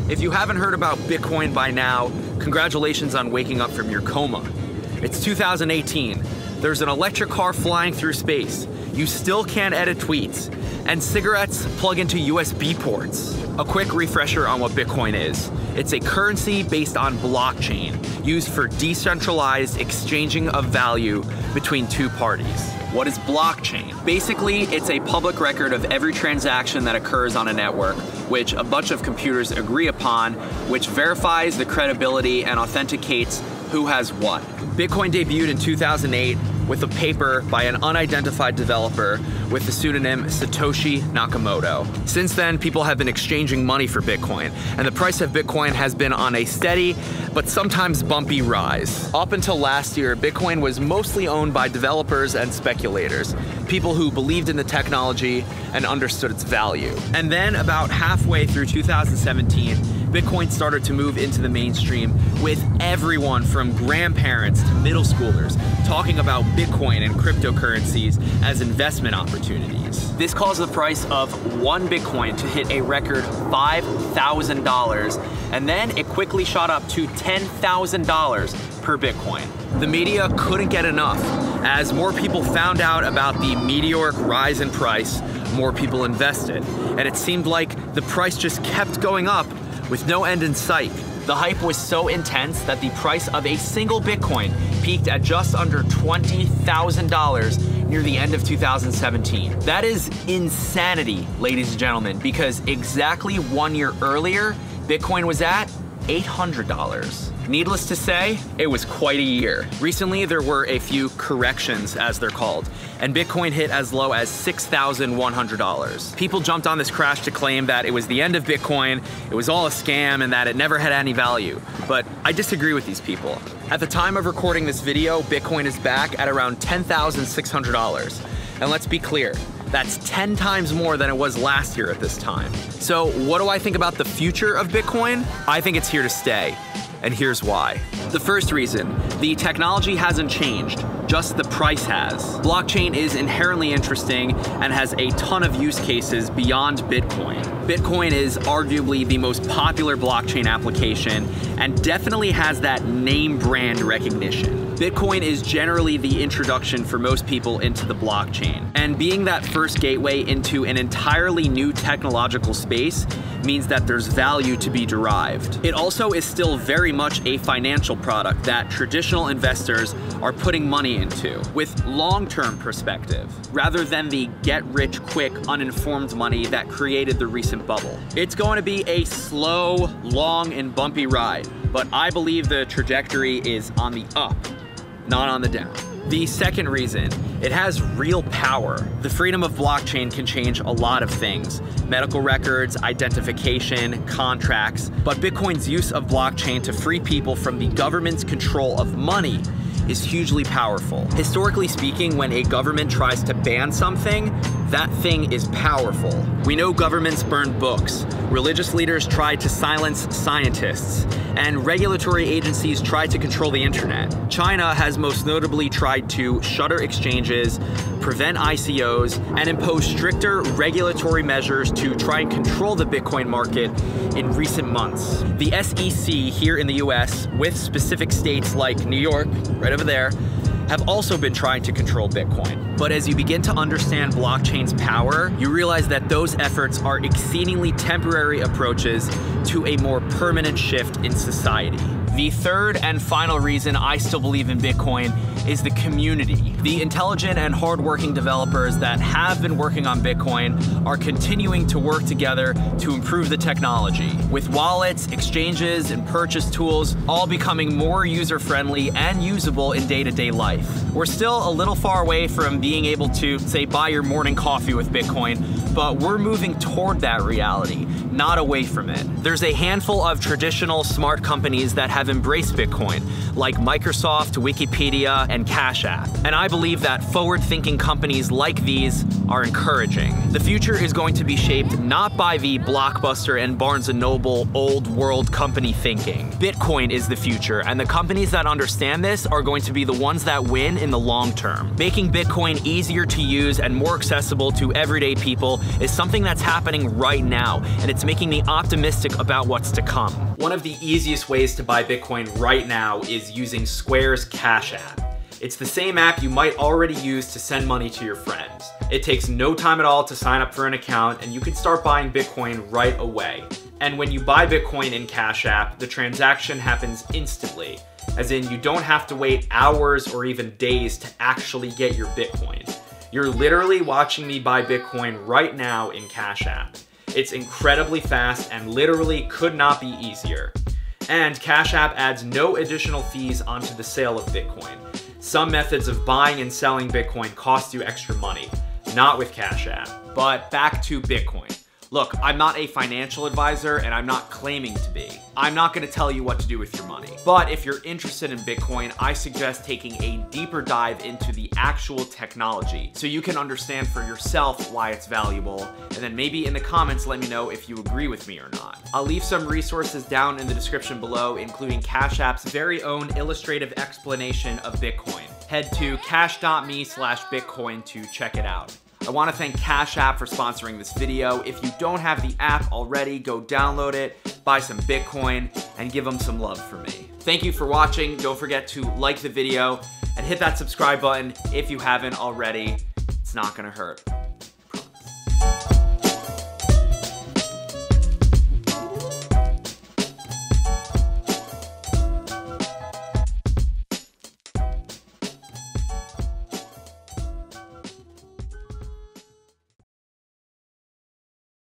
If you haven't heard about Bitcoin by now, congratulations on waking up from your coma. It's 2018. There's an electric car flying through space. You still can't edit tweets. And cigarettes plug into USB ports. A quick refresher on what Bitcoin is. It's a currency based on blockchain, used for decentralized exchanging of value between two parties. What is blockchain? Basically, it's a public record of every transaction that occurs on a network, which a bunch of computers agree upon, which verifies the credibility and authenticates who has what. Bitcoin debuted in 2008 with a paper by an unidentified developer with the pseudonym Satoshi Nakamoto. Since then, people have been exchanging money for Bitcoin, and the price of Bitcoin has been on a steady, but sometimes bumpy rise. Up until last year, Bitcoin was mostly owned by developers and speculators, people who believed in the technology and understood its value. And then about halfway through 2017, Bitcoin started to move into the mainstream, with everyone from grandparents to middle schoolers talking about Bitcoin and cryptocurrencies as investment opportunities. This caused the price of one Bitcoin to hit a record $5,000, and then it quickly shot up to $10,000 per Bitcoin. The media couldn't get enough. As more people found out about the meteoric rise in price, more people invested. And it seemed like the price just kept going up with no end in sight. The hype was so intense that the price of a single Bitcoin peaked at just under $20,000 near the end of 2017. That is insanity, ladies and gentlemen, because exactly 1 year earlier, Bitcoin was at $800. Needless to say, it was quite a year. Recently, there were a few corrections, as they're called, and Bitcoin hit as low as $6,100. People jumped on this crash to claim that it was the end of Bitcoin, it was all a scam, and that it never had any value. But I disagree with these people. At the time of recording this video, Bitcoin is back at around $10,600. And let's be clear, that's 10 times more than it was last year at this time. So what do I think about the future of Bitcoin? I think it's here to stay. And here's why. The first reason, the technology hasn't changed, just the price has. Blockchain is inherently interesting and has a ton of use cases beyond Bitcoin. Bitcoin is arguably the most popular blockchain application and definitely has that name brand recognition. Bitcoin is generally the introduction for most people into the blockchain. And being that first gateway into an entirely new technological space means that there's value to be derived. It also is still very much a financial product that traditional investors are putting money into with long-term perspective, rather than the get-rich-quick, uninformed money that created the recent bubble. It's going to be a slow, long, and bumpy ride, but I believe the trajectory is on the up, not on the down. The second reason, it has real power. The freedom of blockchain can change a lot of things. Medical records, identification, contracts. But Bitcoin's use of blockchain to free people from the government's control of money is hugely powerful. Historically speaking, when a government tries to ban something, that thing is powerful. We know governments burn books, religious leaders try to silence scientists, and regulatory agencies try to control the internet. China has most notably tried to shutter exchanges, prevent ICOs, and impose stricter regulatory measures to try and control the Bitcoin market in recent months. The SEC here in the US, with specific states like New York, right over there, have also been trying to control Bitcoin. But as you begin to understand blockchain's power, you realize that those efforts are exceedingly temporary approaches to a more permanent shift in society. The third and final reason I still believe in Bitcoin is the community. The intelligent and hardworking developers that have been working on Bitcoin are continuing to work together to improve the technology, with wallets, exchanges, and purchase tools all becoming more user-friendly and usable in day-to-day life. We're still a little far away from being able to, say, buy your morning coffee with Bitcoin, but we're moving toward that reality, not away from it. There's a handful of traditional smart companies that have embraced Bitcoin, like Microsoft, Wikipedia, and Cash App. And I believe that forward-thinking companies like these are encouraging. The future is going to be shaped not by the Blockbuster and Barnes & Noble old world company thinking. Bitcoin is the future, and the companies that understand this are going to be the ones that win in the long term. Making Bitcoin easier to use and more accessible to everyday people is something that's happening right now, and it's making me optimistic about what's to come. One of the easiest ways to buy Bitcoin right now is using Square's Cash App. It's the same app you might already use to send money to your friends. It takes no time at all to sign up for an account, and you can start buying Bitcoin right away. And when you buy Bitcoin in Cash App, the transaction happens instantly, as in you don't have to wait hours or even days to actually get your Bitcoin. You're literally watching me buy Bitcoin right now in Cash App. It's incredibly fast and literally could not be easier. And Cash App adds no additional fees onto the sale of Bitcoin. Some methods of buying and selling Bitcoin cost you extra money, not with Cash App. But back to Bitcoin. Look, I'm not a financial advisor and I'm not claiming to be. I'm not gonna tell you what to do with your money. But if you're interested in Bitcoin, I suggest taking a deeper dive into the actual technology so you can understand for yourself why it's valuable, and then maybe in the comments let me know if you agree with me or not. I'll leave some resources down in the description below, including Cash App's very own illustrative explanation of Bitcoin. Head to cash.me/Bitcoin to check it out. I want to thank Cash App for sponsoring this video. If you don't have the app already, go download it, buy some Bitcoin, and give them some love for me. Thank you for watching. Don't forget to like the video and hit that subscribe button if you haven't already. It's not gonna hurt.